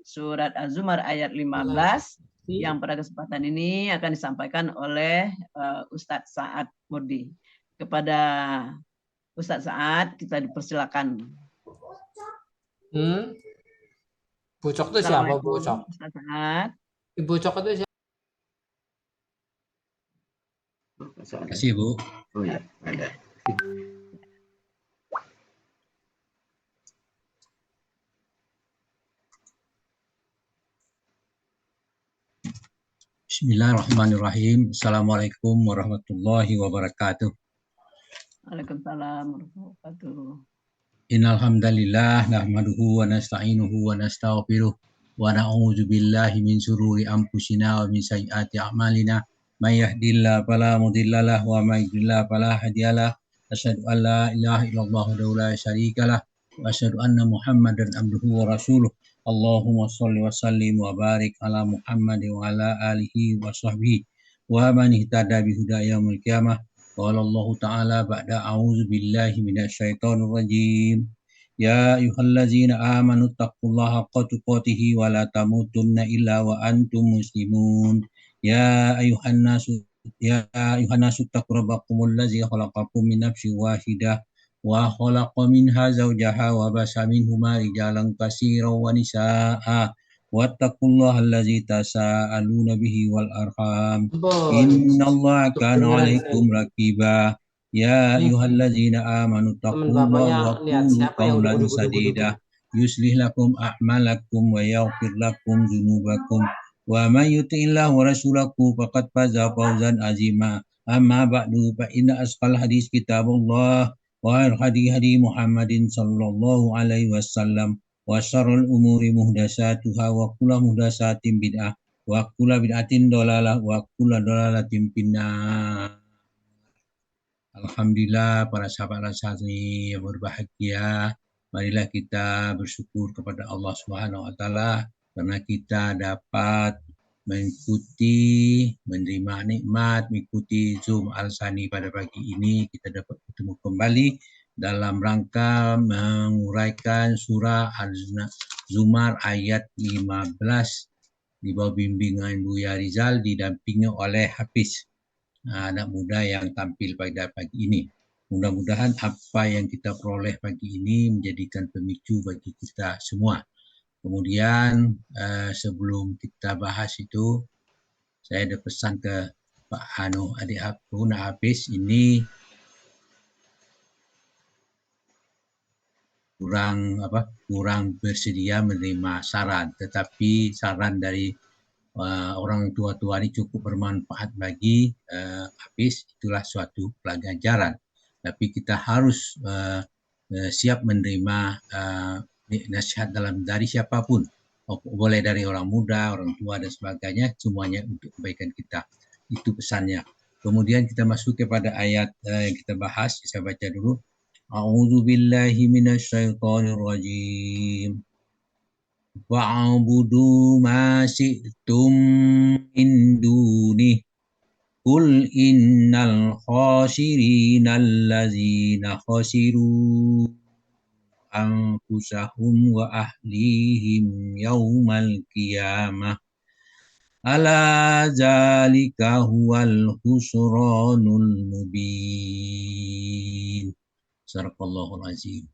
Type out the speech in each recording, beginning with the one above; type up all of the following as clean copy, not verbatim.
surat Az-Zumar ayat 15 yang pada kesempatan ini akan disampaikan oleh Ustadz Sa'ad Murdi. Kepada Ustadz Sa'ad kita dipersilakan. Bucok itu siapa Bucok? Ustadz Sa'ad. Bucok itu siapa? Terima kasih Bu. Oh ya, ada. Bismillahirrahmanirrahim. Assalamualaikum warahmatullahi wabarakatuh. Waalaikumsalam warahmatullahi wabarakatuh. Innal hamdalillah nahmaduhu wa nasta'inuhu wa nastaghfiruh wa na'udzu billahi min shururi anfusina wa min sayyiati a'malina. May yahdihillahu fala mudhillalah wa may yudhlil fala hadiyalah. Asyhadu an la ilaha illallah wahdahu la syarikalah wa asyhadu anna Muhammadan abduhu wa rasuluh. Allahumma sholli wa sallim wa barik ala Muhammad wa ala alihi wa sahbihi wa man ihtada bi huda yaumil qiyamah. Qala Allah Ta'ala ba'da a'udzu billahi minasyaitonir rajim. Ya ayyuhallazina amanu taqullaha haqqa tuqatih wa la tamutunna illa wa antum muslimun. Ya ayuhan nasu taqu rabbakumul ladzi khalaqakum min nafsin wahidah wa khalaqa minha zawjaha wa basa minhuma rijalan katsiran wa nisaa'a wattaqullaha allazi tasaaluna bihi wal arham innallaha kana 'alaikum raqiba. Ya ayyuhallazina amanu taqullaha wa qulu qawlan sadida yuslih lakum a'malakum wa yaghfir lakum dzunubakum wa may yuti'illahu wa rasulahu faqad faza fawzan 'azima. Amma ba'du fa inna asqal hadis kitabullah wa hadi Muhammadin sallallahu alaihi wasallam wa syarrul umuri muhdatsatuha wa kullu muhdatsatin bid'ah wa kullu bid'atin dhalalah wa kullu dhalalatin finnar. Alhamdulillah para sahabat Al-Sani yang berbahagia, marilah kita bersyukur kepada Allah Subhanahu wa taala karena kita dapat mengikuti, menerima nikmat, mengikuti Zoom Al-Sani pada pagi ini. Kita dapat bertemu kembali dalam rangka menguraikan surah Al-Zumar ayat 15 di bawah bimbingan Buya Rizal didampingi oleh Hafiz, anak muda yang tampil pada pagi ini. Mudah-mudahan apa yang kita peroleh pagi ini menjadikan pemicu bagi kita semua. Kemudian sebelum kita bahas itu, saya ada pesan ke Pak adik Hafiz ini kurang bersedia menerima saran, tetapi saran dari orang tua-tua ini cukup bermanfaat bagi Hafiz. Itulah suatu pelajaran. Tapi kita harus siap menerima nasihat dari siapapun, boleh dari orang muda, orang tua dan sebagainya, semuanya untuk kebaikan kita. Itu pesannya. Kemudian kita masuk kepada ayat yang kita bahas. Saya baca dulu. A'udzu billahi minasyaitonir rajim. Wa'budu ma syi'tum min dunih. Qul innal khasirina allazina khasiru anfusahum wa ahlihim yaumal qiyamah. Ala zalika huwal khusranul mubin. Sadaqallahul azim.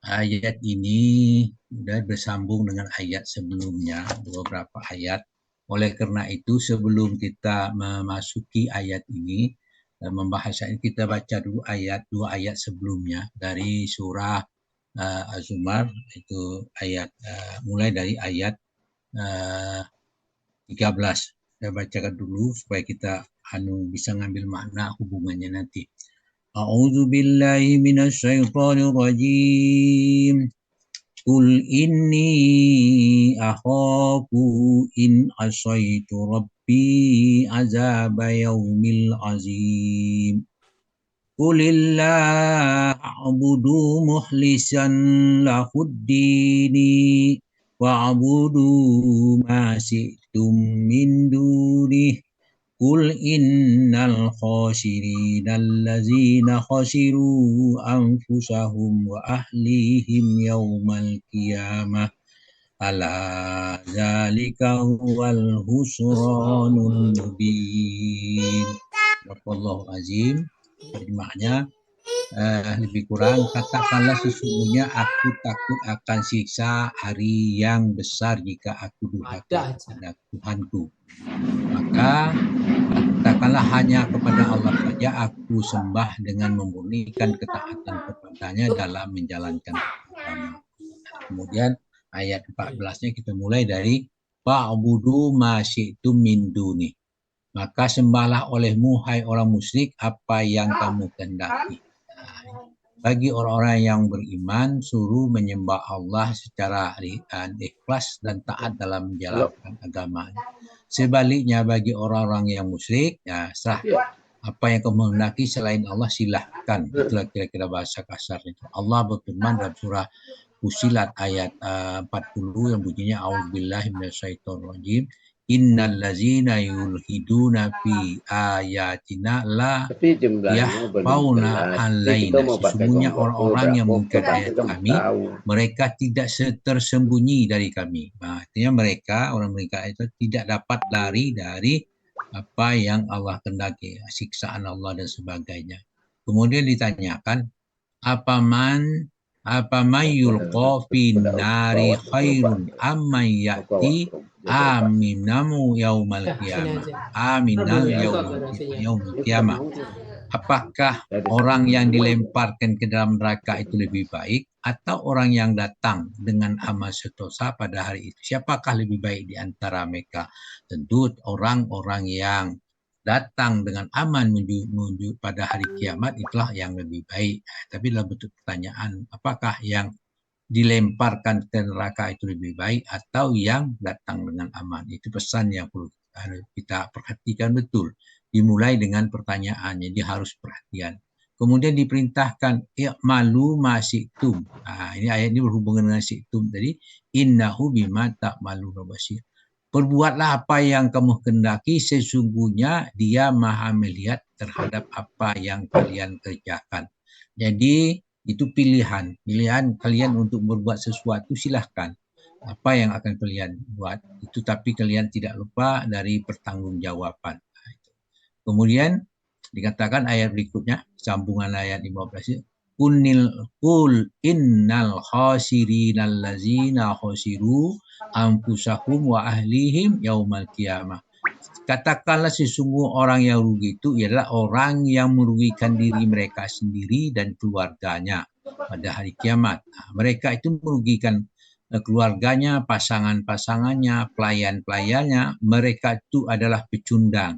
Ayat ini sudah bersambung dengan ayat sebelumnya, beberapa ayat. Oleh karena itu sebelum kita memasuki ayat ini, membahas ini, kita baca dulu dua ayat sebelumnya dari surah Az-Zumar, itu ayat mulai dari ayat 13. Saya bacakan dulu supaya kita bisa ngambil makna hubungannya nanti. A'udzu billahi minasyaitonir rajim. Qul inni akhafu in asaitu rabbi azaba yaumil azim. Qulillah a'budu mukhlishan lahuddini wa'budu ma syi'tum min dunih. Qul innal khasirina allazina khasiru anfusahum wa ahlihim yaumal qiyamah. Ala zalika huwal husranul mubin. Wallahu azim. Terjemahnya lebih kurang, katakanlah sesungguhnya aku takut akan siksa hari yang besar jika aku durhaka kepada Tuhanku. Maka katakanlah hanya kepada Allah saja aku sembah dengan memurnikan ketaatan kepadanya dalam menjalankan agama. Kemudian ayat 14-nya kita mulai dari fa'budu ma syi'tum min duni. Maka sembahlah olehmu hai orang musyrik apa yang kamu kehendaki. Bagi orang-orang yang beriman suruh menyembah Allah secara ikhlas dan taat dalam menjalankan agama. Sebaliknya bagi orang-orang yang musyrik, ya sah apa yang kamu hendaki selain Allah silahkan. Itulah kira-kira bahasa kasar itu. Allah berfirman dalam surah Fusilat ayat 40 yang bunyinya a'udzubillahi minasyaitonirrajim. Innal ladzina yulhiduna fi ayatina la yahfauna alaina. Sesungguhnya orang-orang yang mengingkari ayat kami, mereka tidak tersembunyi dari kami. Artinya mereka, orang mengingkari itu tidak dapat lari dari apa yang Allah kehendaki, siksaan Allah dan sebagainya. Kemudian ditanyakan, apa yulqa fin nari khairun amman ya'ti aminamu yaumal qiyamah. Yaumul qiyamah. Apakah orang yang dilemparkan ke dalam neraka itu lebih baik atau orang yang datang dengan amal setosa pada hari itu? Siapakah lebih baik di antara mereka? Tentu orang-orang yang datang dengan aman menuju pada hari kiamat itulah yang lebih baik. Tapi dalam bentuk pertanyaan, apakah yang dilemparkan ke neraka itu lebih baik atau yang datang dengan aman? Itu pesan yang perlu kita perhatikan betul. Dimulai dengan pertanyaan, jadi harus perhatian. Kemudian diperintahkan i'malu ma syi'tum. Ini ayat ini berhubungan dengan syi'tum tadi. Innahu bima ta'maluna basir. Perbuatlah apa yang kamu kehendaki, sesungguhnya dia maha melihat terhadap apa yang kalian kerjakan. Jadi itu pilihan kalian untuk berbuat sesuatu, silahkan. Apa yang akan kalian buat itu, tapi kalian tidak lupa dari pertanggungjawaban. Kemudian dikatakan ayat berikutnya, sambungan ayat 15. Kul innal khasirinal ladzina khasiru anfusahum wa ahlihim yaumal qiyamah. Katakanlah sesungguhnya orang yang rugi itu ialah orang yang merugikan diri mereka sendiri dan keluarganya pada hari kiamat. Mereka itu merugikan keluarganya, pasangan-pasangannya, pelayan-pelayannya. Mereka itu adalah pecundang.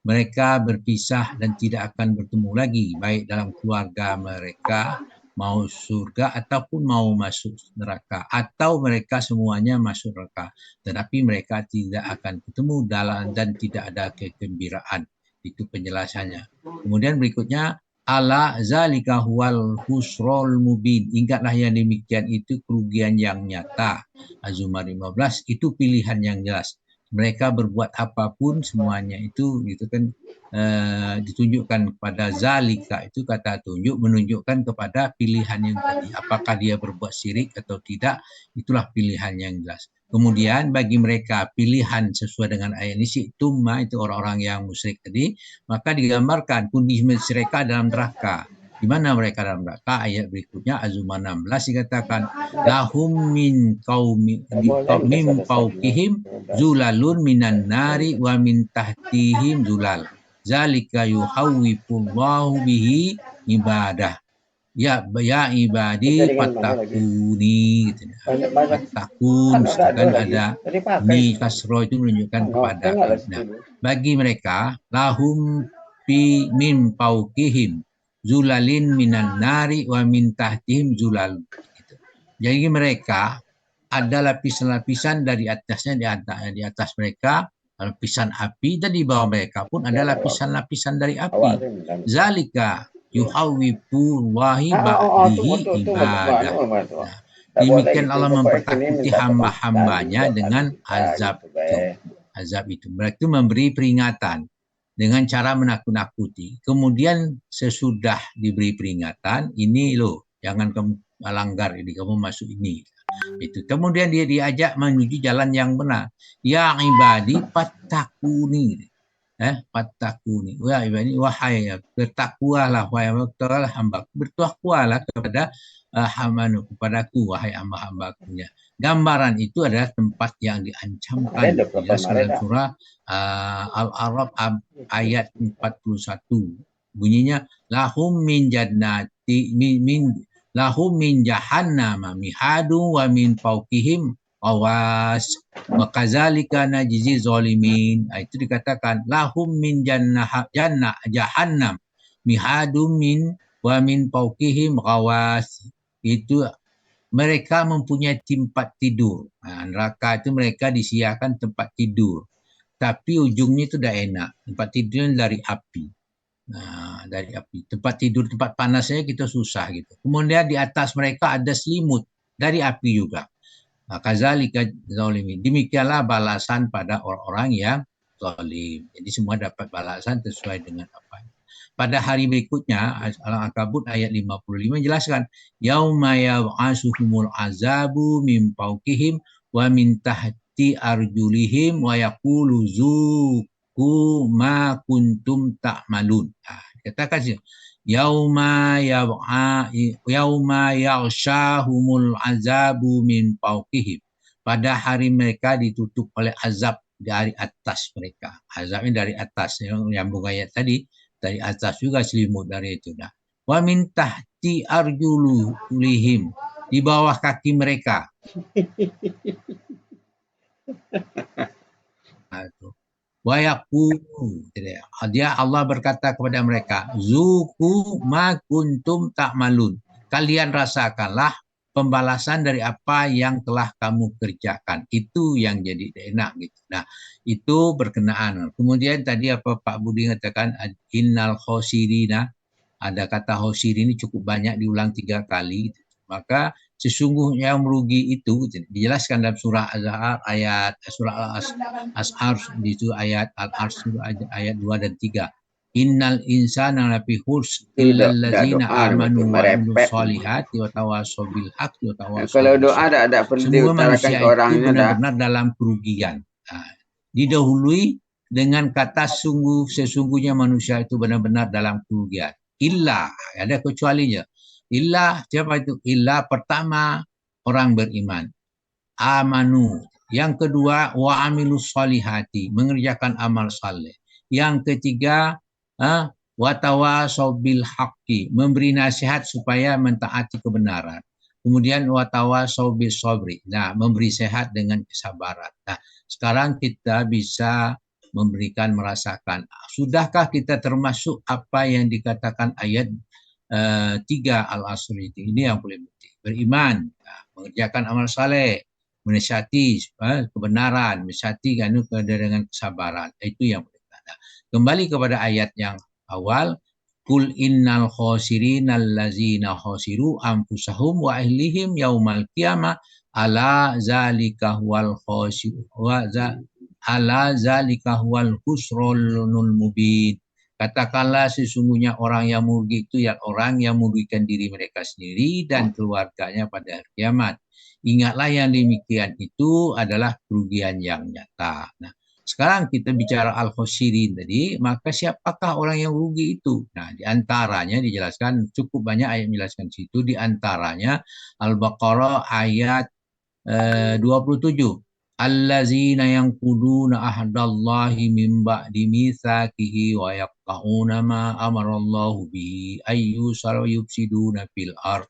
Mereka berpisah dan tidak akan bertemu lagi, baik dalam keluarga mereka, mau surga ataupun mau masuk neraka, atau mereka semuanya masuk neraka, tetapi mereka tidak akan ketemu dan tidak ada kegembiraan. Itu penjelasannya. Kemudian berikutnya, ala zalika huwal husrul mubin. Ingatlah yang demikian itu kerugian yang nyata. Az-Zumar 15 itu pilihan yang jelas. Mereka berbuat apapun semuanya itu kan ditunjukkan kepada zalika, itu kata tunjuk menunjukkan kepada pilihan yang tadi. Apakah dia berbuat syirik atau tidak, itulah pilihan yang jelas. Kemudian bagi mereka pilihan sesuai dengan ayat ini, syi'tum itu orang-orang yang musyrik tadi, maka digambarkan kondisi mereka dalam neraka. Di mana mereka dalam neraka? Ayat berikutnya Az-Zumar 16 dikatakan lahum min fawqihim zulalun minan nari wa min tahtihim zulal. Zalika yuhawwifullahu bihi ibadah. Ya ibadi fatakuni gitu. Fatakun kan ada ni kasro itu menunjukkan kepada. Nah, bagi mereka lahum fi min fawqihim zulalin minan nari wa min tahtihim zulal. Jadi mereka ada lapisan-lapisan dari atasnya, di atas mereka lapisan api, dan di bawah mereka pun ada lapisan-lapisan dari api. Zalika yuhawwifu wahi ba'dihi ibadah. Demikian Allah mempertakuti hamba-hambanya dengan azab itu. Mereka memberi peringatan dengan cara menakut-nakuti. Kemudian sesudah diberi peringatan, ini loh, jangan kamu langgar ini, kamu masuk ini. Itu. Kemudian dia diajak menuju jalan yang benar. Ya ibadi fattakuni. Fattakuni. Wah ibadi wahai bertakwalah wahai hamba. Bertakwalah kepada hamanu kepadaku wahai hamba-hambakunya. Gambaran itu adalah tempat yang diancamkan. Dijelaskan dalam surah Al-A'raf ayat 41. Bunyinya lahum min jannati lahum min jahannama mihadu wa min fawqihim awas wa kadzalika najzi zalimin. Itu dikatakan lahum min jahannam mihadu min wa min fawqihim awas. Itu mereka mempunyai tempat tidur. Neraka itu mereka disiapkan tempat tidur. Tapi ujungnya itu tidak enak. Tempat tidurnya dari api. Dari api. Tempat tidur, tempat panasnya kita susah gitu. Kemudian di atas mereka ada selimut dari api juga. Kazalika zalimin. Demikianlah balasan pada orang-orang yang zalim. Jadi semua dapat balasan sesuai dengan apa. Pada hari berikutnya, Al-Ankabut ayat 55 jelaskan, yauma yab'asuhumul azabu min fawqihim wa min tahti arjulihim wa yaqulu zuqu ma kuntum ta'malun. Katakan sih, yauma yaghshahumul azabu min fawqihim. Pada hari mereka ditutup oleh azab dari atas mereka. Azabnya dari atas. Yang ayat tadi, dari atas juga selimut dari itu. Wa min tahti arjulihim. Di bawah kaki mereka. Wa yaqulu, dia Allah berkata kepada mereka, zuku ma kuntum ta'malun. Kalian rasakanlah pembalasan dari apa yang telah kamu kerjakan. Itu yang jadi enak gitu. Nah, itu berkenaan. Kemudian tadi apa Pak Budi katakan, innal khosirina, ada kata khosir ini cukup banyak diulang 3 kali. Maka sesungguhnya yang merugi itu dijelaskan dalam surah Az-Zahar ayat surah Al-As'ar itu ayat Al-Ars ayat 2 dan 3. Innal insana lafi khusr illal ladzina amanu wa amilus solihati wa tawassaw bil haqqi wa tawassaw. Kalau doa ada perlu diutarakan ke orangnya benar-benar dalam kerugian. Didahului dengan kata sesungguhnya manusia itu benar-benar dalam kerugian. Illa, ada kecualinya. Illa, siapa itu? Illa pertama orang beriman. Amanu. Yang kedua, wa amilus solihati. Mengerjakan amal saleh. Yang ketiga, wa tawassaw bil haqqi. Memberi nasihat supaya mentaati kebenaran. Kemudian wa tawassaw bis sabri. Nah, memberi sehat dengan kesabaran. Nah, sekarang kita bisa merasakan. Sudahkah kita termasuk apa yang dikatakan ayat 3 Al-Asr itu? Ini yang paling penting. Beriman, mengerjakan amal saleh, menasihati kebenaran, menasihati dengan kesabaran. Itu yang paling penting. Kembali kepada ayat yang awal, kul innal khosirinal ladzina khosiru anfusahum wa ahlihim yaumal qiyamah ala zalika huwal khosir ala zalika huwal khusranul mubin. Katakanlah sesungguhnya orang yang merugi itu yang orang yang merugikan diri mereka sendiri dan keluarganya pada hari kiamat. Ingatlah yang demikian itu adalah kerugian yang nyata. Nah, sekarang kita bicara al-khosirin tadi, maka siapakah orang yang rugi itu? Nah, diantaranya dijelaskan cukup banyak ayat menjelaskan situ. Diantaranya Al-Baqarah ayat 27. Allazina yanquduna ahdallahi min ba'di mitsaqihi wa yaqta'una ma amarallahu bihi ayyusal yufsiduna fil ard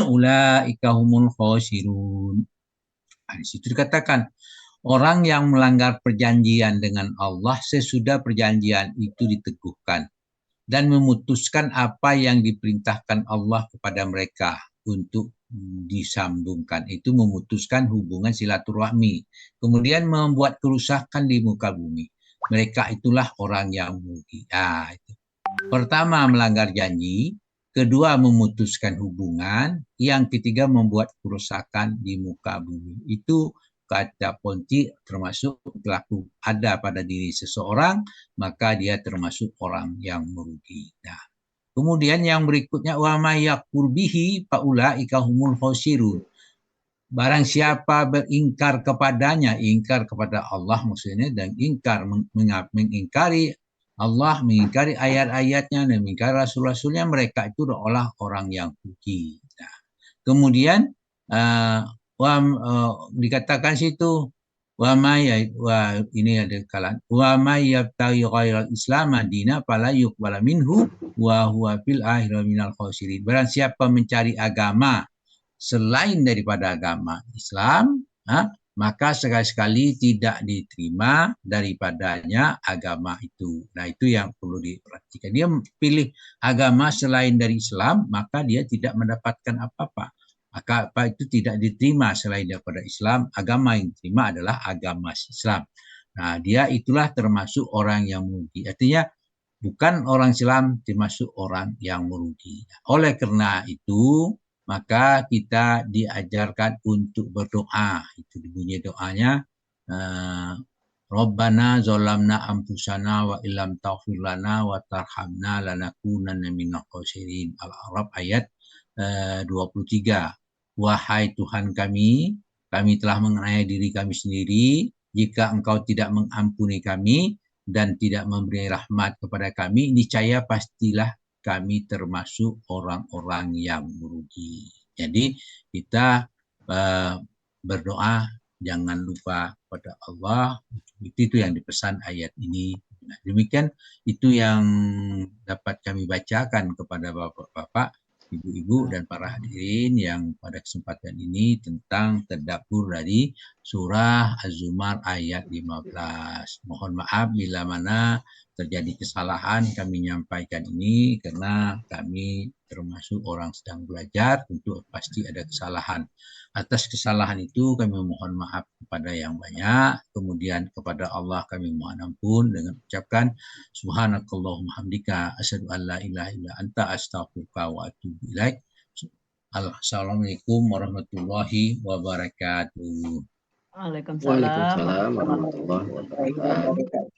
ulaika humul khosirun. Di situ dikatakan orang yang melanggar perjanjian dengan Allah sesudah perjanjian itu diteguhkan dan memutuskan apa yang diperintahkan Allah kepada mereka untuk disambungkan, itu memutuskan hubungan silaturahmi, kemudian membuat kerusakan di muka bumi. Mereka itulah orang yang merugi. Itu. Pertama melanggar janji, kedua memutuskan hubungan, yang ketiga membuat kerusakan di muka bumi. Itu kata Ponti termasuk pelaku ada pada diri seseorang, maka dia termasuk orang yang merugi. Nah, kemudian yang berikutnya wa may yakfur bihi faulaika humul khosirun. barang siapa beringkar kepadanya, ingkar kepada Allah maksudnya, dan ingkar mengingkari Allah, mengingkari ayat-ayatnya, dan mengingkari rasul-rasulnya, mereka itu adalah orang yang rugi. Nah, kemudian dikatakan situ ini ada kalan wa may yabtaghi ghairal islam madina fala yuqbala minhu wa huwa fil akhirati minal khasirin. Barang siapa mencari agama selain daripada agama Islam, maka sekali-sekali tidak diterima daripadanya agama itu. Nah, itu yang perlu diperhatikan. Dia pilih agama selain dari Islam, maka dia tidak mendapatkan apa-apa. Maka apa itu tidak diterima selain daripada Islam. Agama yang diterima adalah agama Islam. Nah, dia itulah termasuk orang yang merugi. Artinya bukan orang Islam termasuk orang yang merugi. Oleh karena itu, maka kita diajarkan untuk berdoa. Itu bunyi doanya. Rabbana zolamna ampusana wa illam taghfir lana wa tarhamna lanakunanna minal khasirin. Al-A'raf ayat 23. Wahai Tuhan kami telah menganiaya diri kami sendiri. Jika Engkau tidak mengampuni kami dan tidak memberi rahmat kepada kami, niscaya pastilah kami termasuk orang-orang yang merugi. Jadi kita berdoa, jangan lupa kepada Allah. Itu yang dipesan ayat ini. Nah, demikian itu yang dapat kami bacakan kepada bapak-bapak, ibu-ibu, dan para hadirin yang pada kesempatan ini tentang tadabbur dari surah Az-Zumar ayat 15. Mohon maaf bila mana terjadi kesalahan kami menyampaikan ini karena kami termasuk orang sedang belajar, tentu pasti ada kesalahan. Atas kesalahan itu kami mohon maaf kepada yang banyak. Kemudian kepada Allah kami mohon ampun dengan ucapkan subhanakallahumma hamdika asyhadu an la ilaha illa anta astaghfiruka wa atubu ilaik. Assalamualaikum warahmatullahi wabarakatuh. Waalaikumsalam warahmatullahi wabarakatuh.